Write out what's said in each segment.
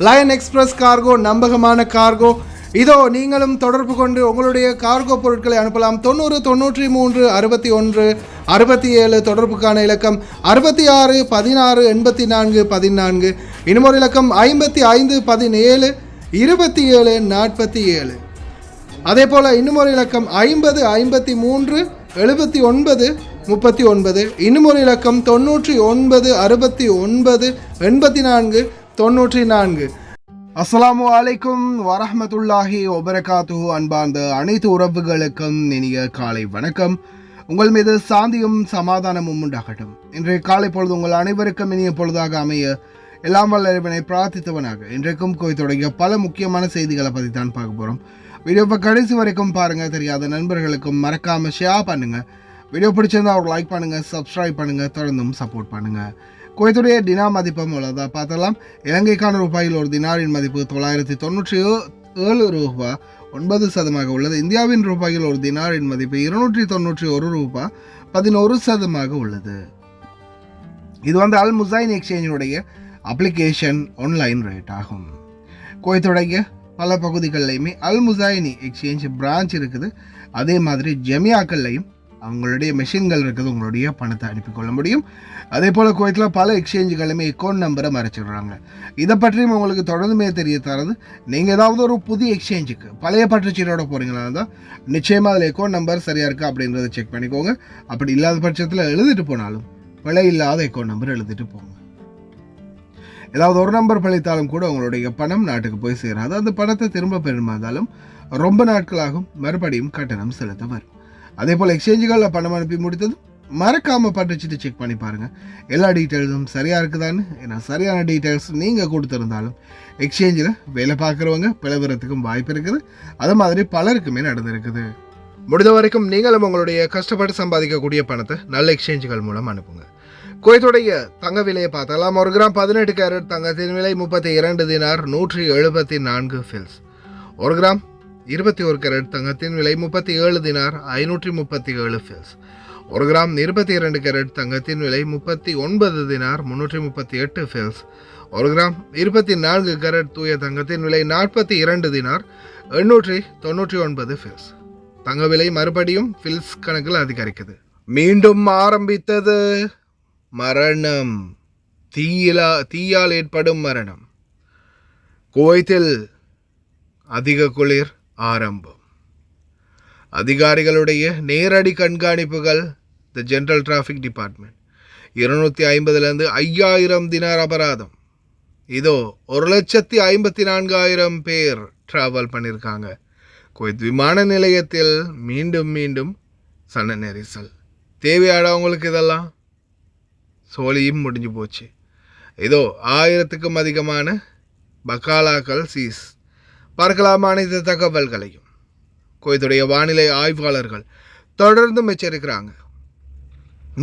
Line express cargo நம்பகமான cargo. இதோ நீங்களும் தொடர்பு கொண்டு உங்களுடைய கார்கோ பொருட்களை அனுப்பலாம். 90 93 61 67 தொடர்புக்கான இலக்கம் 66 16 84 14. இன்னொரு இலக்கம் 55 17 27 47. அதே போல் இன்னொரு இலக்கம் 50 53 79 39. இன்னொரு இலக்கம் 99 69 84 94. அஸ்ஸலாமு அலைக்கும் வரஹ்மத்துல்லாஹி வபரகாத்துஹு. அன்பார்ந்த அனைத்து உறவுகளுக்கும் இனிய காலை வணக்கம். உங்கள் மீது சாந்தியும் சமாதானமும் உண்டாகட்டும். இன்றைய காலை பொழுது உங்கள் அனைவருக்கும் இனிய பொழுதாக அமைய எல்லாம் வல்ல இறைவனை பிரார்த்தித்தவனாக இன்றைக்கும் தொடங்கிய பல முக்கியமான செய்திகளை பற்றி தான் பார்க்க போகிறோம். வீடியோவை கடைசி வரைக்கும் பாருங்கள். தெரியாத நண்பர்களுக்கும் மறக்காமல் ஷேர் பண்ணுங்கள். வீடியோ பிடிச்சிருந்தா ஒரு லைக் பண்ணுங்கள், சப்ஸ்கிரைப் பண்ணுங்கள், தொடர்ந்தும் சப்போர்ட் பண்ணுங்கள். குவைத்துடைய டினா மதிப்பம் உள்ளதா பார்த்தலாம். இலங்கைக்கான ரூபாயில் ஒரு தினாரின் மதிப்பு 997 ரூபா 9% உள்ளது. இந்தியாவின் ரூபாயில் ஒரு தினாரின் மதிப்பு 291 ரூபா 11% உள்ளது. இது அல் முசைன் எக்ஸ்சேஞ்சினுடைய அப்ளிகேஷன் ஆன்லைன் ரேட் ஆகும். குவைத்துடைய பல பகுதிகளிலையுமே அல் முசைனி எக்ஸ்சேஞ்ச் பிரான்ச் இருக்குது. அதே மாதிரி ஜெமியாக்கள்லையும் அவங்களுடைய மெஷின்கள் இருக்குது. உங்களுடைய பணத்தை அனுப்பிக்கொள்ள முடியும். அதே போல் குவைத்தில் பல எக்ஸ்சேஞ்சுகளுமே அக்கௌண்ட் நம்பரை மறைச்சிடுறாங்க. இதை பற்றியும் உங்களுக்கு தொடர்ந்துமே தெரிய தரது. நீங்கள் ஏதாவது ஒரு புதிய எக்ஸ்சேஞ்சுக்கு பழைய பற்றுச்சீரோட போகிறீங்களா இருந்தால் நிச்சயமாக அதில் அக்கௌண்ட் நம்பர் சரியாக இருக்கா அப்படின்றத செக் பண்ணிக்கோங்க. அப்படி இல்லாத பட்சத்தில் எழுதிட்டு போனாலும் பிழை இல்லாத அக்கௌண்ட் நம்பர் எழுதிட்டு போங்க. ஏதாவது ஒரு நம்பர் பழித்தாலும் கூட உங்களுடைய பணம் நாட்டுக்கு போய் சேராது. அந்த பணத்தை திரும்ப பெறுமாதாலும் ரொம்ப நாட்களாகும் மறுபடியும் கட்டணம் செலுத்த வரும். அதே போல் எக்ஸ்சேஞ்சுகளில் பணம் அனுப்பி முடித்ததும் மறக்காமல் பட்டுச்சிட்டு செக் பண்ணி பாருங்கள் எல்லா டீட்டெயில்ஸும் சரியாக இருக்குதான்னு. ஏன்னா சரியான டீட்டெயில்ஸ் நீங்கள் கொடுத்துருந்தாலும் எக்ஸ்சேஞ்சில் வேலை பார்க்குறவங்க பிளவுறதுக்கும் வாய்ப்பு இருக்குது. அது மாதிரி பலருக்குமே நடந்திருக்குது. முடிந்த வரைக்கும் நீங்களும் உங்களுடைய கஷ்டப்பட்டு சம்பாதிக்கக்கூடிய பணத்தை நல்ல எக்ஸ்சேஞ்சுகள் மூலம் அனுப்புங்க. குவைத்துடைய தங்க விலையை பார்த்தாலாம். 1 கிராம் 18 கேரட் தங்கத்தின் விலை 32 தினார் 174 ஃபில்ஸ். 1 கிராம் 21 கேரட் தங்கத்தின் விலை 37 தினார் 537 ஃபில்ஸ். 1 கிராம் 22 கேரட் தங்கத்தின் விலை 39 தினார் 338 ஃபில்ஸ். 1 கிராம் 24 கேரட் தூய தங்கத்தின் விலை 42 தினார் 899 ஃபில்ஸ். தங்க விலை மறுபடியும் ஃபில்ஸ் கணக்கில் அதிகரிக்குது. மீண்டும் ஆரம்பித்தது மரணம். தீயால் ஏற்படும் மரணம். குவைத்தில் அதிக குளிர் ஆரம்பம். அதிகாரிகளுடைய நேரடி கண்காணிப்புகள். தி ஜெனரல் டிராஃபிக் டிபார்ட்மெண்ட் 250 5000 தினார் அபராதம். இதோ 1,54,000 பேர் டிராவல் பண்ணியிருக்காங்க. குவைத் விமான நிலையத்தில் மீண்டும் சன நெரிசல். தேவையானவங்களுக்கு இதெல்லாம் சோழியும் முடிஞ்சு போச்சு. இதோ 1000க்கும் அதிகமான பக்காலாக்கள் சீஸ். பார்க்கலாம் அனைத்து தகவல்களையும். குவைத்துடைய வானிலை ஆய்வாளர்கள் தொடர்ந்து எச்சரிக்கிறாங்க.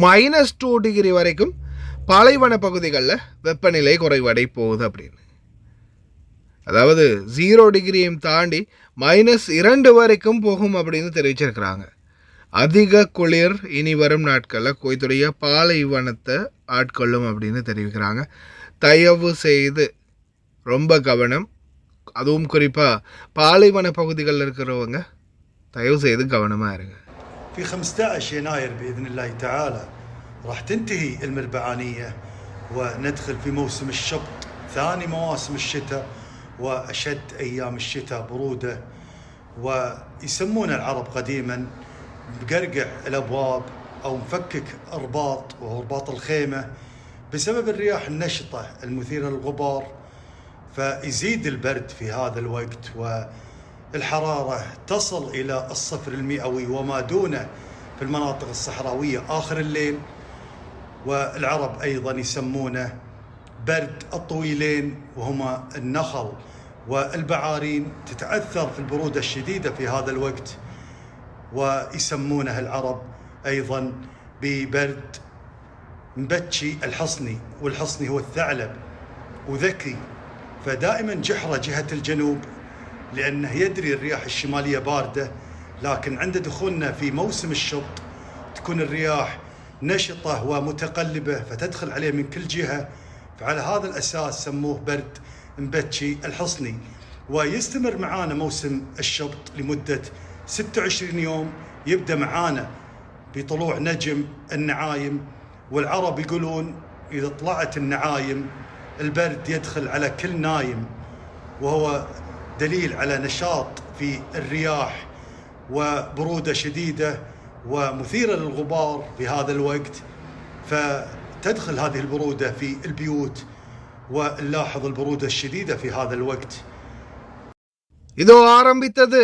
-2 டிகிரி வரைக்கும் பாலைவன பகுதிகளில் வெப்பநிலை குறைவடை போகுது அப்படின்னு. அதாவது 0 டிகிரியும் தாண்டி -2 வரைக்கும் போகும் அப்படின்னு தெரிவிச்சிருக்கிறாங்க. அதிக குளிர் இனி வரும் நாட்களில் குவைத்துடைய பாலைவனத்தை ஆட்கொள்ளும் அப்படின்னு தெரிவிக்கிறாங்க. தயவு செய்து ரொம்ப கவனம். அதுவும் குறிப்பாக பாலைவன பகுதிகளில் இருக்கிறவங்க தயவு செய்து கவனமாக இருங்க. في 15 يناير بإذن الله تعالى راح تنتهي المربعانية وندخل في موسم الشبط، ثاني مواسم الشتاء وأشد أيام الشتاء برودة. ويسمون العرب قديما بقرقع الأبواب أو مفكك أرباط، وهو رباط الخيمة، بسبب الرياح النشطة المثيرة للغبار. فيزيد البرد في هذا الوقت والحرارة تصل إلى 0 المئوي وما دونه في المناطق الصحراوية آخر الليل. والعرب أيضا يسمونه برد الطويلين، وهما النخل والبعارين تتأثر في البرودة الشديدة في هذا الوقت. ويسمونه العرب أيضا ببرد مبتشي الحصني، والحصني هو الثعلب وذكي. فدائما جحرة جهة الجنوب لأنه يدري الرياح الشمالية باردة، لكن عند دخولنا في موسم الشبط تكون الرياح نشطة ومتقلبة فتدخل عليه من كل جهة. فعلى هذا الأساس سموه برد مبتشي الحصني. ويستمر معانا موسم الشبط لمدة 26 يوم. يبدأ معانا بطلوع نجم النعايم، والعرب يقولون إذا طلعت النعايم البرد يدخل على كل نايم، وهو دليل على نشاط في الرياح وبرودة شديدة ومثيرة للغبار في هذا الوقت، فتدخل هذه البرودة في البيوت ونلاحظ البرودة الشديدة في هذا الوقت. இதோ ஆரம்பித்தது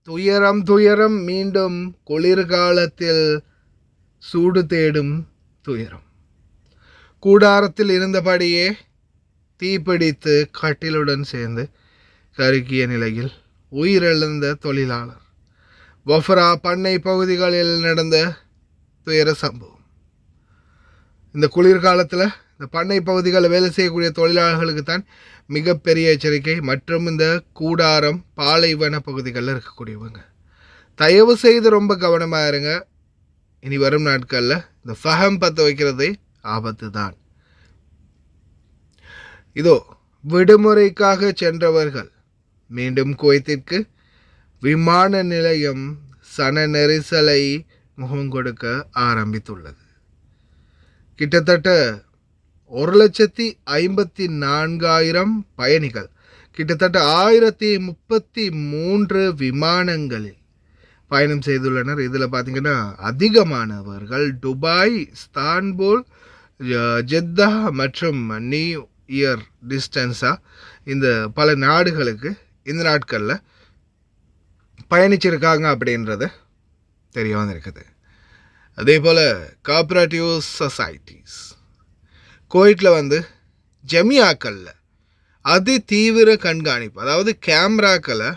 துயரம் துயரம், மீண்டும் குளிர்காலத்தில் சூடு தேடும் துயரம். கூடாரத்தில் இருந்தபடியே தீப்பிடித்து கட்டிலுடன் சேர்ந்து கருக்கிய நிலையில் உயிரிழந்த தொழிலாளர். வஃப்ரா பண்ணை பகுதிகளில் நடந்த துயர சம்பவம். இந்த குளிர்காலத்தில் இந்த பண்ணை பகுதிகளில் வேலை செய்யக்கூடிய தொழிலாளர்களுக்கு தான் மிகப்பெரிய எச்சரிக்கை. மற்றும் இந்த கூடாரம் பாலைவன பகுதிகளில் இருக்கக்கூடியவங்க தயவு செய்து ரொம்ப கவனமாக இருங்க. இனி வரும் நாட்களில் இந்த ஃபஹம் பற்ற வைக்கிறதே ஆபத்து தான். இதோ விடுமுறைக்காக சென்றவர்கள் மீண்டும் குவைத்திற்கு விமான நிலையம் சன நெரிசலை முகம் கொடுக்க ஆரம்பித்துள்ளது. கிட்டத்தட்ட 1,54,000 பயணிகள், கிட்டத்தட்ட 1033 விமானங்களில் பயணம் செய்துள்ளனர். இதில் பார்த்திங்கன்னா அதிகமானவர்கள் துபாய், இஸ்தான்புல், ஜெத்தா மற்றும் நியூ இயர் டிஸ்டன்ஸாக இந்த பல நாடுகளுக்கு இந்த நாட்களில் பயணிச்சிருக்காங்க அப்படின்றது தெரிய வந்திருக்குது. அதே போல் கோஆப்ரேட்டிவ் சொசைட்டிஸ் குவைட்டில் ஜமியாக்களில் அதி தீவிர கண்காணிப்பு, அதாவது கேமராக்களை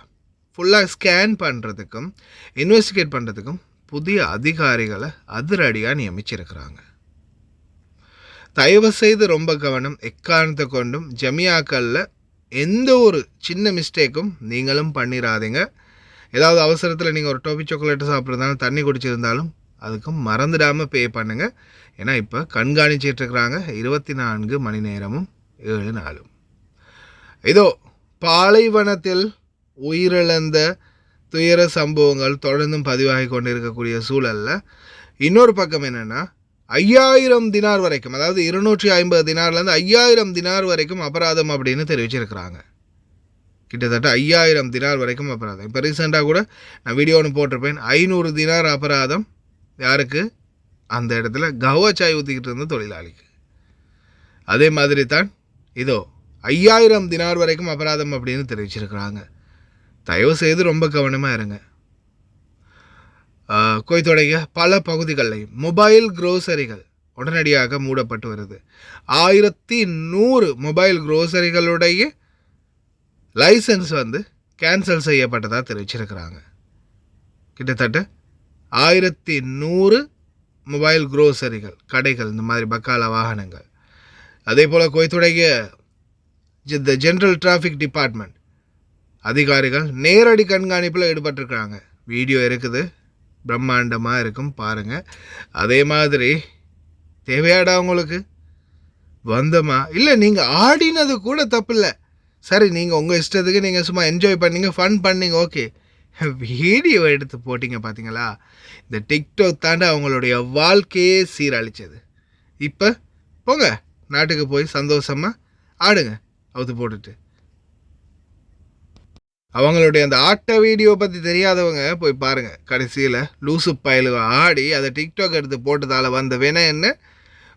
ஃபுல்லாக ஸ்கேன் பண்ணுறதுக்கும் இன்வெஸ்டிகேட் பண்ணுறதுக்கும் புதிய அதிகாரிகளை அதிரடியாக நியமிச்சிருக்கிறாங்க. தயவு செய்து ரொம்ப கவனம். எக்காரணத்தை கொண்டும் ஜமியாக்களில் எந்த ஒரு சின்ன மிஸ்டேக்கும் நீங்களும் பண்ணிடாதீங்க. ஏதாவது அவசரத்தில் நீங்கள் ஒரு டோபி சாக்லேட்டு சாப்பிட்றதாலும் தண்ணி குடிச்சிருந்தாலும் அதுக்கும் மறந்துடாமல் பே பண்ணுங்கள். ஏன்னா இப்போ கண்காணிச்சிட்ருக்குறாங்க 24 மணி நேரமும் 7 நாளும். இதோ பாலைவனத்தில் உயிரிழந்த துயர சம்பவங்கள் தொடர்ந்தும் பதிவாகி கொண்டிருக்கக்கூடிய சூழலில் இன்னொரு பக்கம் என்னென்னா 5000 தினார் வரைக்கும், அதாவது 250 தினார்லேருந்து 5000 தினார் வரைக்கும் அபராதம் அப்படின்னு தெரிவிச்சிருக்கிறாங்க. கிட்டத்தட்ட 5000 தினார் வரைக்கும் அபராதம். இப்போ ரீசெண்டாக கூட நான் வீடியோ ஒன்று போட்டிருப்பேன். 500 தினார் அபராதம் யாருக்கு? அந்த இடத்துல கவா சாய் ஊற்றிக்கிட்டு இருந்த தொழிலாளிக்கு. அதே மாதிரி தான் இதோ 5000 தினார் வரைக்கும் அபராதம் அப்படின்னு தெரிவிச்சிருக்கிறாங்க. தயவு செய்து ரொம்ப கவனமாக இருங்க. குவைத்துடைய பல பகுதிகளில் மொபைல் குரோசரிகள் உடனடியாக மூடப்பட்டு வருது. 1100 மொபைல் குரோசரிகளுடைய லைசன்ஸ் கேன்சல் செய்யப்பட்டதாக தெரிவிச்சிருக்கிறாங்க. கிட்டத்தட்ட 1100 மொபைல் குரோசரிகள் கடைகள், இந்த மாதிரி பக்கால வாகனங்கள். அதே போல் குவைத்துடைய ஜென்ரல் டிராஃபிக் டிபார்ட்மெண்ட் அதிகாரிகள் நேரடி கண்காணிப்பில் ஈடுபட்டிருக்கிறாங்க. வீடியோ இருக்குது, பிரம்மாண்டமாக இருக்கும், பாருங்கள். அதே மாதிரி தேவையாடா உங்களுக்கு வந்தமா இல்லை, நீங்கள் ஆடினது கூட தப்பில்லை. சரி, நீங்கள் உங்கள் இஷ்டத்துக்கு நீங்கள் சும்மா என்ஜாய் பண்ணீங்க, ஃபன் பண்ணீங்க, ஓகே. வீடியோ எடுத்து போட்டிங்க பார்த்தீங்களா? இந்த டிக்டாக் தாண்ட அவங்களுடைய வாழ்க்கையே சீரழிச்சது. இப்போ போங்க, நாட்டுக்கு போய் சந்தோஷமாக ஆடுங்க அவுத்து போட்டுட்டு. அவங்களுடைய அந்த ஆட்ட வீடியோ பற்றி தெரியாதவங்க போய் பாருங்கள். கடைசியில் லூசு பயலுக ஆடி அதை டிக்டாக் எடுத்து போட்டதால் வந்த வேணா என்ன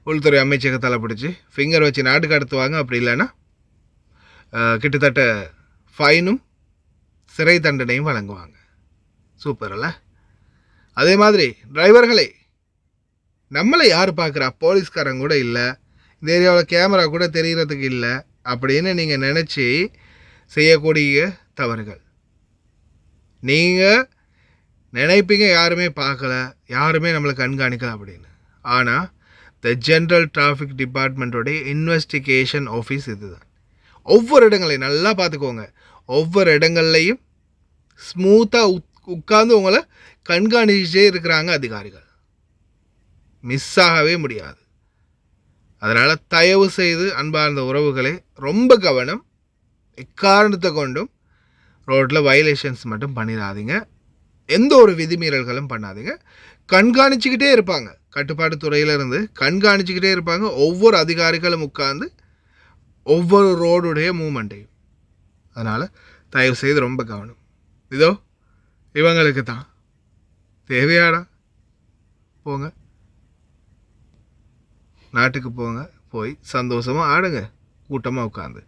உள்துறை அமைச்சகத்தால் பிடிச்சி ஃபிங்கர் வச்சு நாட்டுக்கு கடத்துவாங்க. அப்படி இல்லைன்னா கிட்டத்தட்ட ஃபைனும் சிறை தண்டனையும் வழங்குவாங்க. சூப்பர்ல. அதே மாதிரி டிரைவர்களே, நம்மளை யார் பார்க்குறா? போலீஸ்காரங்க கூட இல்லை, இந்த ஏரியாவில் கேமரா கூட தெரிகிறதுக்கு இல்லை அப்படின்னு நீங்கள் நினச்சி செய்யக்கூடிய தவறுகள். நீங்கள் நினைப்பீங்க யாருமே பார்க்கல, யாருமே நம்மளை கண்காணிக்கல அப்படின்னு. ஆனால் த ஜென்ரல் டிராஃபிக் டிபார்ட்மெண்ட்டோடைய இன்வெஸ்டிகேஷன் ஆஃபீஸ் இதுதான். ஒவ்வொரு இடங்களையும் நல்லா பார்த்துக்கோங்க. ஒவ்வொரு இடங்கள்லையும் ஸ்மூத்தாக உட்கார்ந்து உங்களை கண்காணிச்சே இருக்கிறாங்க அதிகாரிகள். மிஸ் ஆகவே முடியாது. அதனால் தயவு செய்து அன்பார்ந்த உறவுகளே ரொம்ப கவனம். எக்காரணத்தை கொண்டும் ரோட்டில் வயலேஷன்ஸ் மட்டும் பண்ணிடாதீங்க, எந்த ஒரு விதிமீறல்களும் பண்ணாதீங்க. கண்காணிச்சுக்கிட்டே இருப்பாங்க, கட்டுப்பாட்டு துறையிலிருந்து கண்காணிச்சுக்கிட்டே இருப்பாங்க, ஒவ்வொரு அதிகாரிகளும் உட்கார்ந்து ஒவ்வொரு ரோடுடைய மூமெண்ட்டையும். அதனால் தயவு செய்து ரொம்ப கவனம். இதோ இவங்களுக்கு தான் தேவையாடா, போங்க நாட்டுக்கு போங்க, போய் சந்தோஷமாக ஆடுங்க கூட்டமாக உட்காந்து.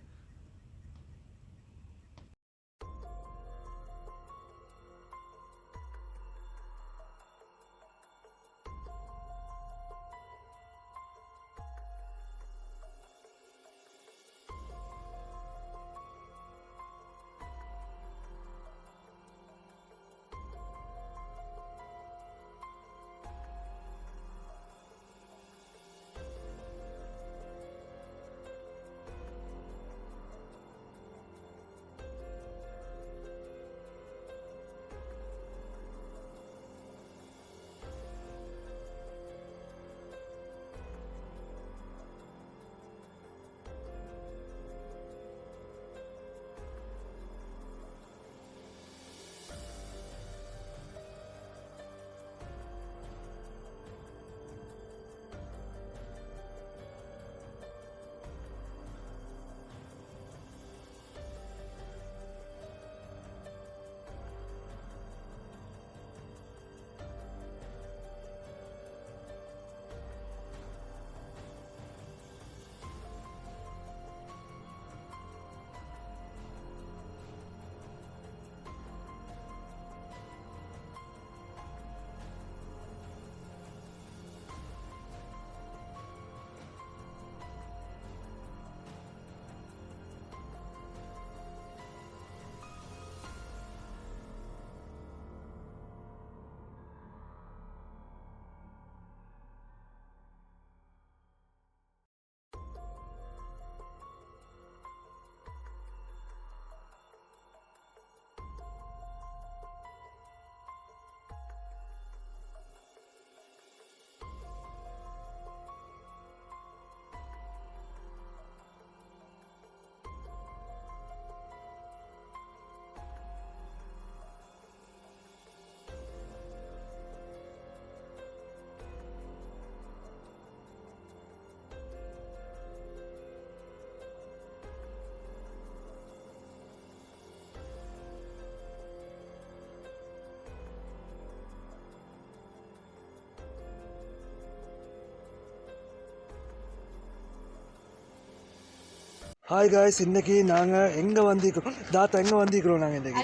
ஹாய் காய்ஸ், இன்றைக்கி நாங்கள் எங்கே வந்திருக்கிறோம் தாத்தா, எங்கே வந்திருக்கிறோம் நாங்கள் இன்றைக்கி?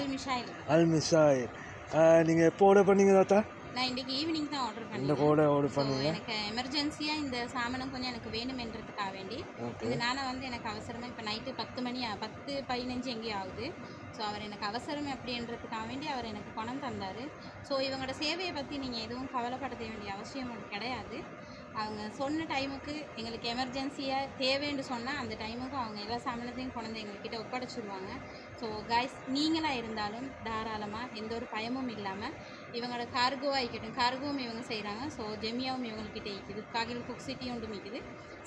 அல்மிஷாயில். நீங்கள் எப்போ ஆர்டர் பண்ணீங்க தாத்தா? நான் இன்றைக்கி ஈவினிங் தான் ஆர்டர் பண்ணேன். இந்த கூட ஆர்டர் பண்ணீங்க? எனக்கு எமர்ஜென்சியாக இந்த சாமானம் கொஞ்சம் எனக்கு வேணுமென்றதுக்காக வேண்டி இது நானும் வந்து எனக்கு அவசரமாக இப்போ நைட்டு 10:15 எங்கேயும் ஆகுது. ஸோ அவர் எனக்கு அவசரம் அப்படின்றதுக்காக வேண்டி அவர் எனக்கு பணம் தந்தார். ஸோ இவங்களோட சேவையை பற்றி நீங்கள் எதுவும் கவலைப்பட வேண்டிய அவசியம் கிடையாது. அவங்க சொன்ன டைமுக்கு எங்களுக்கு எமர்ஜென்சியாக தேவைன்னு சொன்னால் அந்த டைமுக்கு அவங்க எல்லா சாமானத்தையும் கொண்டு எங்கள்கிட்ட ஒப்படைச்சிடுவாங்க. ஸோ காய்ஸ், நீங்களாக இருந்தாலும் தாராளமாக எந்த ஒரு பயமும் இல்லாமல் இவங்களோட கார்கோவாக இருக்கட்டும், கார்கோவும் இவங்க செய்கிறாங்க. ஸோ ஜெமியாவும் இவங்கள்கிட்ட இருக்குது, காகில் குக் சிட்டி ஒன்றும் இருக்குது.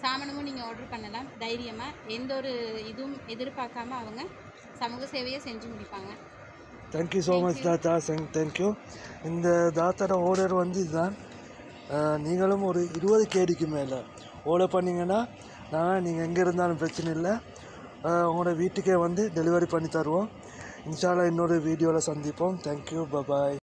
சாமானமும் நீங்கள் ஆர்டர் பண்ணலாம் தைரியமாக, எந்த ஒரு இதுவும் எதிர்பார்க்காம அவங்க சமூக சேவையை செஞ்சு முடிப்பாங்க. தேங்க்யூ ஸோ மச் தாத்தா, தேங்க்யூ. இந்த தாத்தாவோட ஆர்டர் வந்து இதுதான். நீங்களும் ஒரு 20 கேடிக்கு மேலே ஆர்டர் பண்ணிங்கன்னா நீங்கள் எங்கே இருந்தாலும் பிரச்சனை இல்லை, உங்களோட வீட்டுக்கே வந்து டெலிவரி பண்ணி தருவோம். இன்ஷா அல்லாஹ் இன்னொரு வீடியோவில் சந்திப்போம். Thank you, bye bye.